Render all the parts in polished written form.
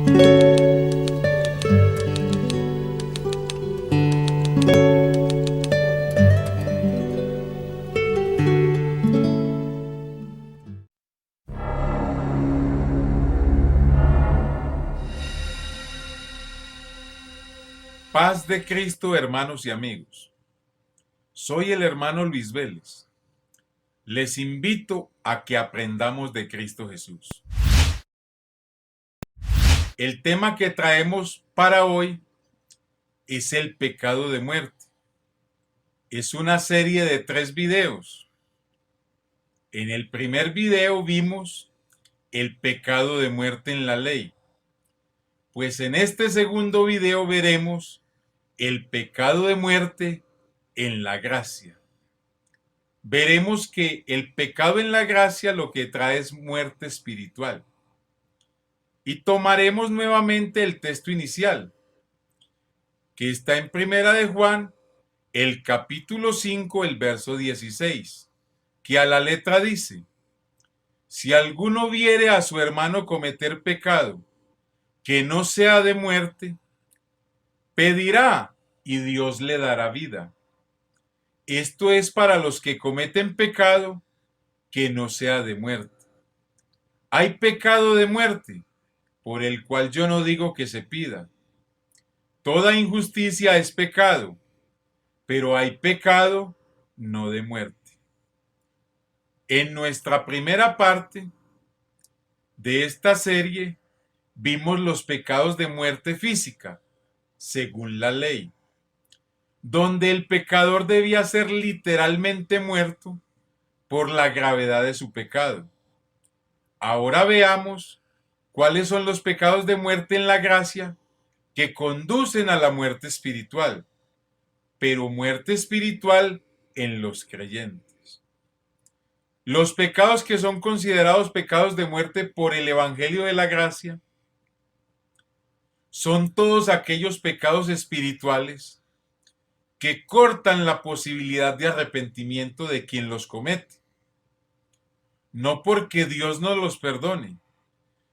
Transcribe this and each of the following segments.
Paz de Cristo, hermanos y amigos. Soy el hermano Luis Vélez. Les invito a que aprendamos de Cristo Jesús. El tema que traemos para hoy es el pecado de muerte. Es una serie de 3 videos. En el primer video vimos el pecado de muerte en la ley. Pues en este segundo video veremos el pecado de muerte en la gracia. Veremos que el pecado en la gracia lo que trae es muerte espiritual. Y tomaremos nuevamente el texto inicial, que está en Primera de Juan, el capítulo 5, el verso 16, que a la letra dice: si alguno viere a su hermano cometer pecado que no sea de muerte, pedirá y Dios le dará vida. Esto es para los que cometen pecado que no sea de muerte. Hay pecado de muerte, por el cual yo no digo que se pida. Toda injusticia es pecado, pero hay pecado no de muerte. En nuestra primera parte de esta serie vimos los pecados de muerte física, según la ley, donde el pecador debía ser literalmente muerto por la gravedad de su pecado. Ahora veamos cuáles son los pecados de muerte en la gracia que conducen a la muerte espiritual, pero muerte espiritual en los creyentes. Los pecados que son considerados pecados de muerte por el Evangelio de la Gracia son todos aquellos pecados espirituales que cortan la posibilidad de arrepentimiento de quien los comete. No porque Dios no los perdone,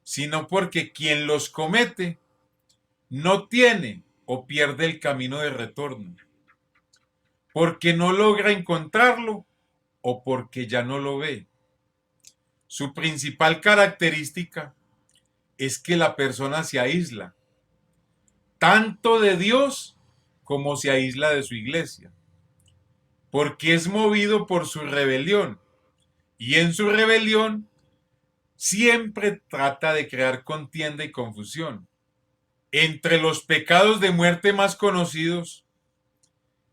sino porque quien los comete no tiene o pierde el camino de retorno, porque no logra encontrarlo o porque ya no lo ve. Su principal característica es que la persona se aísla, tanto de Dios como se aísla de su iglesia, porque es movido por su rebelión, y en su rebelión siempre trata de crear contienda y confusión. Entre los pecados de muerte más conocidos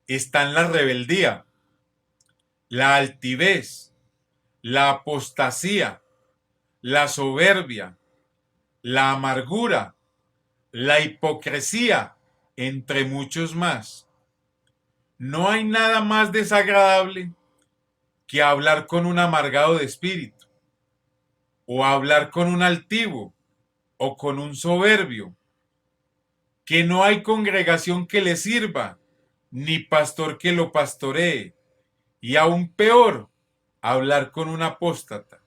están la rebeldía, la altivez, la apostasía, la soberbia, la amargura, la hipocresía, entre muchos más. No hay nada más desagradable que hablar con un amargado de espíritu, o hablar con un altivo, o con un soberbio, que no hay congregación que le sirva, ni pastor que lo pastoree, y aún peor, hablar con un apóstata.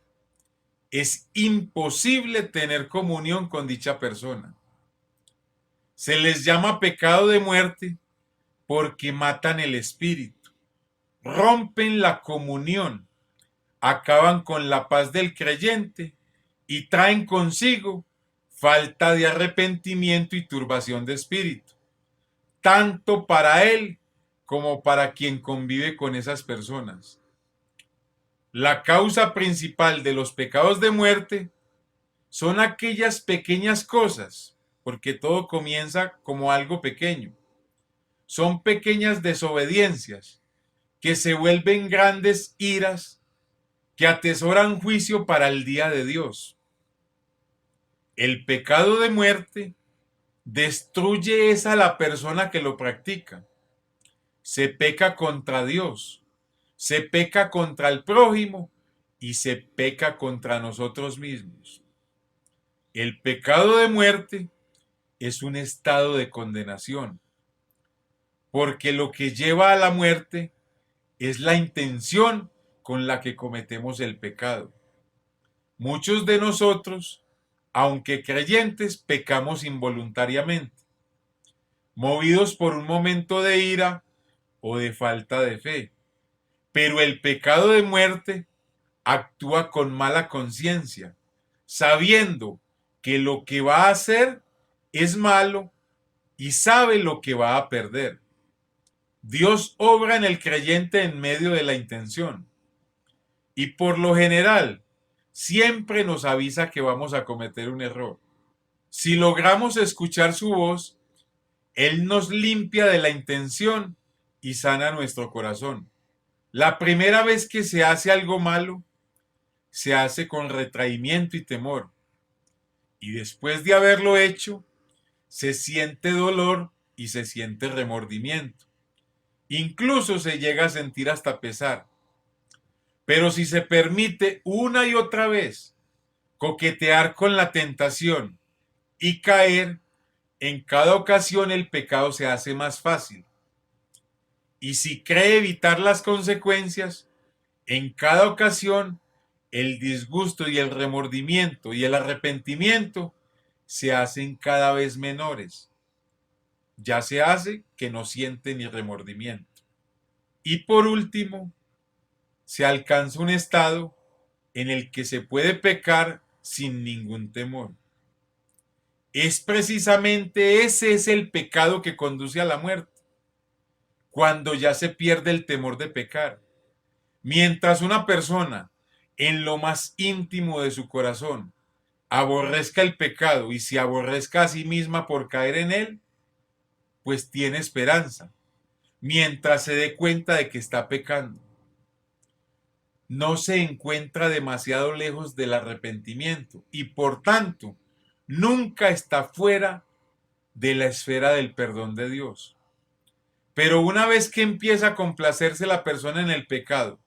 Es imposible tener comunión con dicha persona. Se les llama pecado de muerte porque matan el espíritu, rompen la comunión, acaban con la paz del creyente y traen consigo falta de arrepentimiento y turbación de espíritu, tanto para él como para quien convive con esas personas. La causa principal de los pecados de muerte son aquellas pequeñas cosas, porque todo comienza como algo pequeño. Son pequeñas desobediencias que se vuelven grandes iras que atesoran juicio para el día de Dios. El pecado de muerte destruye es a la persona que lo practica. Se peca contra Dios, se peca contra el prójimo y se peca contra nosotros mismos. El pecado de muerte es un estado de condenación, porque lo que lleva a la muerte es la intención con la que cometemos el pecado. Muchos de nosotros aunque creyentes, pecamos involuntariamente, movidos por un momento de ira o de falta de fe. Pero el pecado de muerte actúa con mala conciencia, sabiendo que lo que va a hacer es malo y sabe lo que va a perder. Dios obra en el creyente en medio de la intención y por lo general siempre nos avisa que vamos a cometer un error. Si logramos escuchar su voz, Él nos limpia de la intención y sana nuestro corazón. La primera vez que se hace algo malo, se hace con retraimiento y temor. Y después de haberlo hecho, se siente dolor y se siente remordimiento. Incluso se llega a sentir hasta pesar. Pero si se permite una y otra vez coquetear con la tentación y caer, en cada ocasión el pecado se hace más fácil. Y si cree evitar las consecuencias, en cada ocasión el disgusto y el remordimiento y el arrepentimiento se hacen cada vez menores. Ya se hace que no siente ni remordimiento. Y por último, se alcanza un estado en el que se puede pecar sin ningún temor. Es precisamente ese es el pecado que conduce a la muerte, cuando ya se pierde el temor de pecar. Mientras una persona en lo más íntimo de su corazón aborrezca el pecado y se aborrezca a sí misma por caer en él, pues tiene esperanza, mientras se dé cuenta de que está pecando. No se encuentra demasiado lejos del arrepentimiento y por tanto nunca está fuera de la esfera del perdón de Dios. Pero una vez que empieza a complacerse la persona en el pecado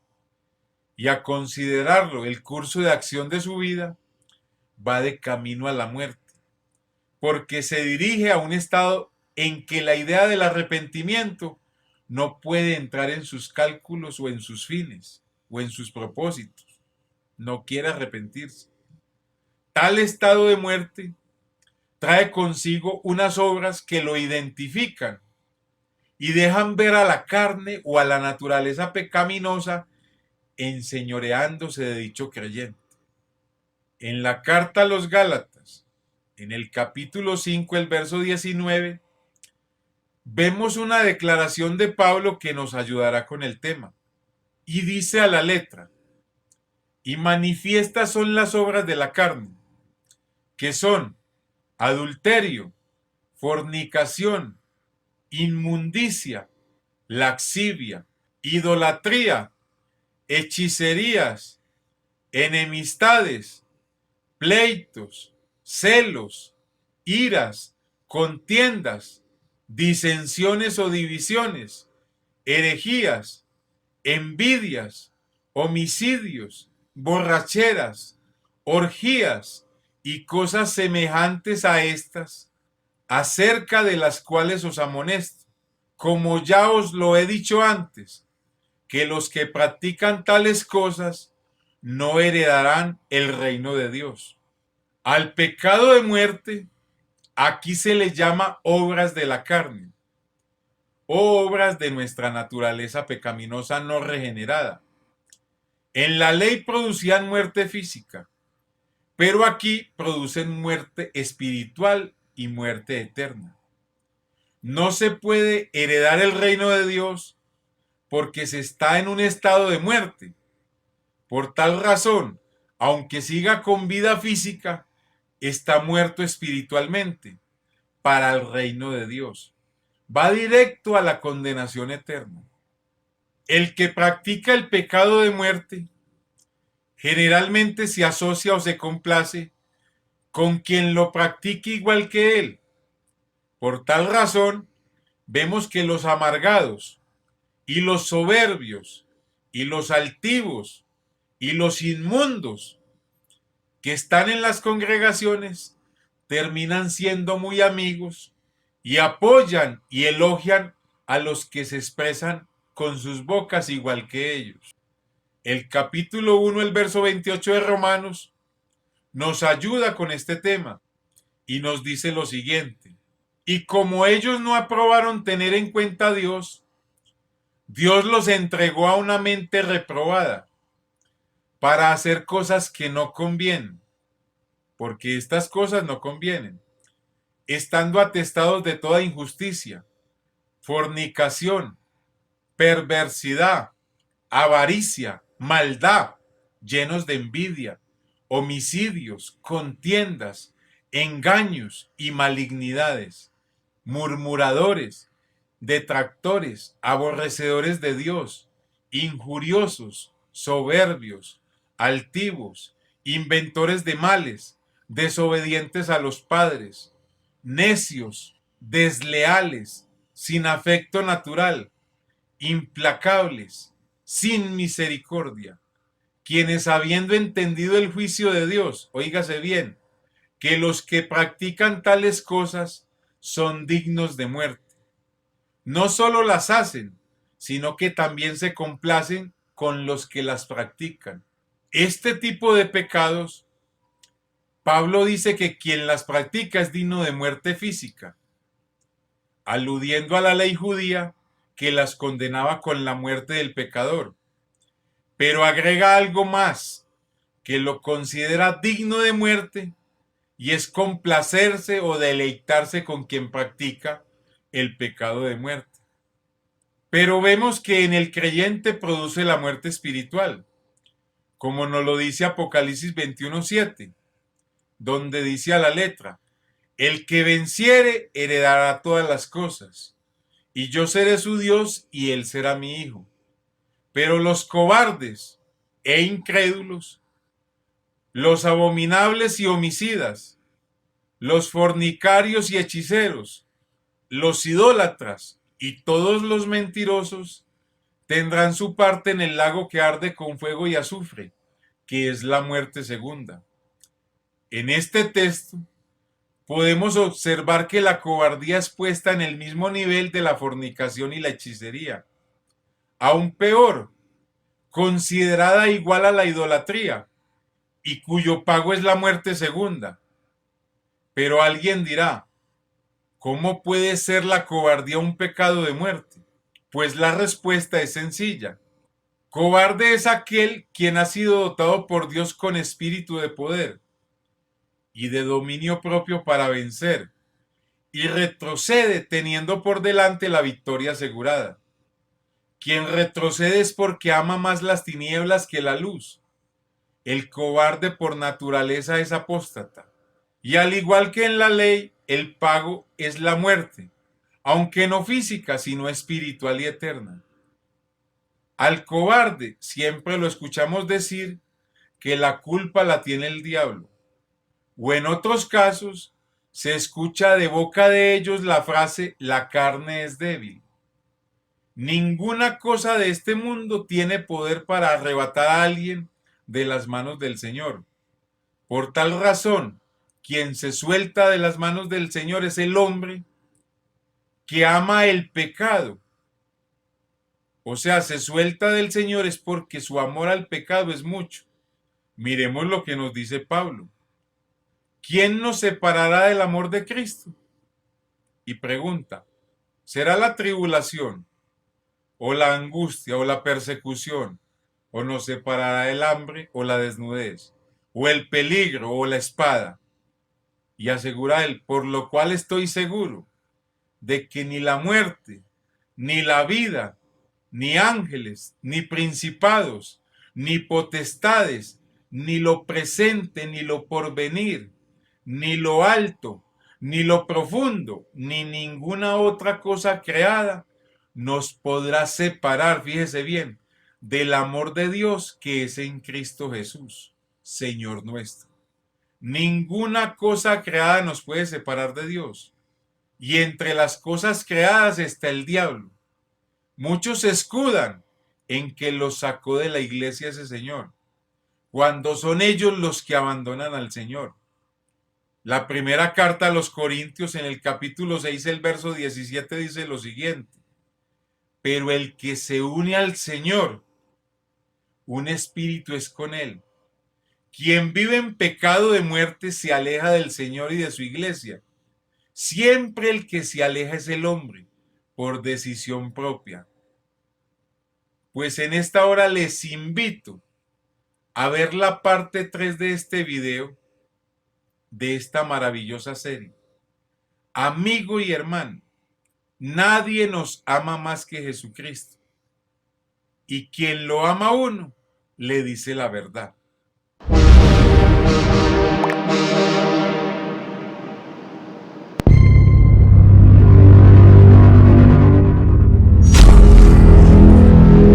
y a considerarlo el curso de acción de su vida, va de camino a la muerte, porque se dirige a un estado en que la idea del arrepentimiento no puede entrar en sus cálculos o en sus fines o en sus propósitos. No quiere arrepentirse. Tal estado de muerte trae consigo unas obras que lo identifican y dejan ver a la carne o a la naturaleza pecaminosa enseñoreándose de dicho creyente. En la carta a los Gálatas, en el capítulo 5, el verso 19, vemos una declaración de Pablo que nos ayudará con el tema. Y dice a la letra: y manifiestas son las obras de la carne, que son adulterio, fornicación, inmundicia, laxivia, idolatría, hechicerías, enemistades, pleitos, celos, iras, contiendas, disensiones o divisiones, herejías, envidias, homicidios, borracheras, orgías y cosas semejantes a estas, acerca de las cuales os amonesto, como ya os lo he dicho antes, que los que practican tales cosas no heredarán el reino de Dios. Al pecado de muerte, aquí se le llama obras de la carne, o obras de nuestra naturaleza pecaminosa no regenerada. En la ley producían muerte física, pero aquí producen muerte espiritual y muerte eterna. No se puede heredar el reino de Dios porque se está en un estado de muerte. Por tal razón, aunque siga con vida física, está muerto espiritualmente para el reino de Dios. Va directo a la condenación eterna. El que practica el pecado de muerte generalmente se asocia o se complace con quien lo practique igual que él. Por tal razón, vemos que los amargados y los soberbios y los altivos y los inmundos que están en las congregaciones terminan siendo muy amigos y apoyan y elogian a los que se expresan con sus bocas igual que ellos. El capítulo 1, el verso 28 de Romanos nos ayuda con este tema y nos dice lo siguiente: y como ellos no aprobaron tener en cuenta a Dios, Dios los entregó a una mente reprobada para hacer cosas que no convienen, porque estas cosas no convienen, estando atestados de toda injusticia, fornicación, perversidad, avaricia, maldad, llenos de envidia, homicidios, contiendas, engaños y malignidades, murmuradores, detractores, aborrecedores de Dios, injuriosos, soberbios, altivos, inventores de males, desobedientes a los padres, necios, desleales, sin afecto natural, implacables, sin misericordia, quienes habiendo entendido el juicio de Dios, oígase bien, que los que practican tales cosas son dignos de muerte, no solo las hacen, sino que también se complacen con los que las practican. Este tipo de pecados, Pablo dice que quien las practica es digno de muerte física, aludiendo a la ley judía que las condenaba con la muerte del pecador. Pero agrega algo más, que lo considera digno de muerte, y es complacerse o deleitarse con quien practica el pecado de muerte. Pero vemos que en el creyente produce la muerte espiritual, como nos lo dice Apocalipsis 21:7, donde dice a la letra: el que venciere heredará todas las cosas, y yo seré su Dios y él será mi hijo. Pero los cobardes e incrédulos, los abominables y homicidas, los fornicarios y hechiceros, los idólatras y todos los mentirosos tendrán su parte en el lago que arde con fuego y azufre, que es la muerte segunda. En este texto podemos observar que la cobardía es puesta en el mismo nivel de la fornicación y la hechicería. Aún peor, considerada igual a la idolatría, y cuyo pago es la muerte segunda. Pero alguien dirá: ¿cómo puede ser la cobardía un pecado de muerte? Pues la respuesta es sencilla. Cobarde es aquel quien ha sido dotado por Dios con espíritu de poder y de dominio propio para vencer, y retrocede teniendo por delante la victoria asegurada. Quien retrocede es porque ama más las tinieblas que la luz. El cobarde por naturaleza es apóstata. Y al igual que en la ley, el pago es la muerte, aunque no física, sino espiritual y eterna. Al cobarde siempre lo escuchamos decir que la culpa la tiene el diablo, o en otros casos se escucha de boca de ellos la frase: la carne es débil. Ninguna cosa de este mundo tiene poder para arrebatar a alguien de las manos del Señor. Por tal razón, quien se suelta de las manos del Señor es el hombre que ama el pecado. O sea, se suelta del Señor es porque su amor al pecado es mucho. Miremos lo que nos dice Pablo. ¿Quién nos separará del amor de Cristo? Y pregunta: ¿será la tribulación, o la angustia, o la persecución, o nos separará el hambre, o la desnudez, o el peligro, o la espada? Y asegura él: por lo cual estoy seguro de que ni la muerte, ni la vida, ni ángeles, ni principados, ni potestades, ni lo presente, ni lo porvenir, ni lo alto, ni lo profundo, ni ninguna otra cosa creada nos podrá separar, fíjese bien, del amor de Dios que es en Cristo Jesús, Señor nuestro. Ninguna cosa creada nos puede separar de Dios. Y entre las cosas creadas está el diablo. Muchos se escudan en que los sacó de la iglesia ese Señor, cuando son ellos los que abandonan al Señor. La primera carta a los Corintios, en el capítulo 6, el verso 17, dice lo siguiente: pero el que se une al Señor, un espíritu es con él. Quien vive en pecado de muerte se aleja del Señor y de su iglesia. Siempre el que se aleja es el hombre, por decisión propia. Pues en esta hora les invito a ver la parte 3 de este video, de esta maravillosa serie. Amigo y hermano, nadie nos ama más que Jesucristo. Y quien lo ama a uno, le dice la verdad.